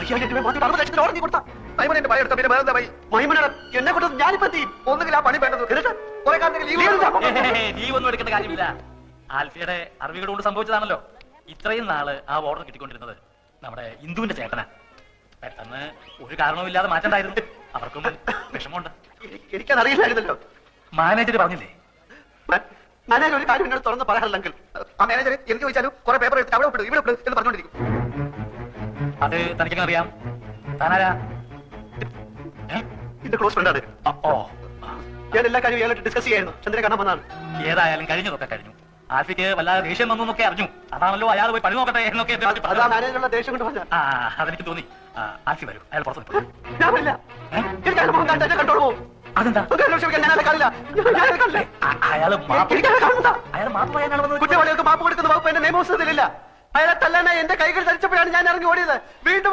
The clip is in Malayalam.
5000 രൂപ മാറ്റി 60 ലക്ഷത്തിന് ഓർഡർ കൊടുത്താ മൈമനെ പണി എടുത്ത പിന്നെ വേറെ പോയി മഹിമനോട് എന്നെ കൊണ്ട് ഞാനിപ്പോ എന്ത് ചെയ്യും? ഒന്നുകിൽ ആ പണി വേണ്ടത് എന്നിട്ട് കുറെ കാലത്തേക്ക് ലീവ് ഒന്നും എടുക്കേണ്ട കാര്യമില്ല. ആൽഫിയുടെ അറിവുകൾ കൊണ്ട് സംഭവിച്ചതാണല്ലോ. ഇത്രയും നാള് ആ ഓർഡർ കിട്ടിക്കൊണ്ടിരുന്നത് നമ്മുടെ ഇന്ദുവിന്റെ ചേട്ടനാ. പെട്ടെന്ന് ഒരു കാരണവുമില്ലാതെ മാറ്റണ്ടായിരുന്നു. അവർക്കും വിഷമമുണ്ട്. എനിക്കത് അറിയില്ലായിരുന്നല്ലോ. മാനേജർ പറഞ്ഞില്ലേ? മാനേജർ ഒരു കാര്യം എന്നോട് തുറന്ന് പറയാറില്ലെങ്കിൽ ആ മാനേജർ എനിക്ക് ചോദിച്ചാലും കുറെ പേപ്പർ എടുത്ത് അവിടെ വിട്ടു ഇവിടെ വിട്ടു എന്ന് പറഞ്ഞോണ്ടിരിക്കും. അത് തനിക്കെങ്ങനെ അറിയാം? താനാരാ? എന്റെ ക്ലോസ് ഫ്രണ്ടാണ്. ഓ, ഞാൻ എല്ലാ കാര്യവും ഇയാളായിട്ട് ഡിസ്കസ് ചെയ്യായിരുന്നു. ചന്ദ്രനെ കാണാൻ വന്നതാണ്. ഏതായാലും കഴിഞ്ഞതൊക്കെ കഴിഞ്ഞു. ആൽഫിക്ക് വല്ലാതെ ദേഷ്യം വന്നു എന്നൊക്കെ അറിഞ്ഞു. അതാണല്ലോ അയാൾ പോയി പണി നോക്കട്ടെ എന്നൊക്കെ അതാ മാനേജറുള്ള ദേഷ്യം കൊണ്ട് പറഞ്ഞ. അതെനിക്ക് തോന്നി. ആൽഫി വരൂ, അയാൾ പുറത്തു നിൽക്കും. ഞാൻ വരില്ല. എനിക്ക് അയാളുടെ മുഖം കണ്ടാൽ കണ്ടോളൂ പോകും. അതെന്താ? ഞാൻ അയാളെ കാണില്ല. അയാൾ അയാൾ മാപ്പ് പറയാനാണ് വന്നത്. കുറ്റവാളികൾക്ക് മാപ്പ് കൊടുക്കുന്ന വകുപ്പ് എന്റെ നിയമപുസ്തകത്തിലില്ല. അയാളെ തല്ലാനായി എന്റെ കൈകൾ ധരിച്ചപ്പോഴാണ് ഞാൻ ഇറങ്ങി ഓടിയത്. വീണ്ടും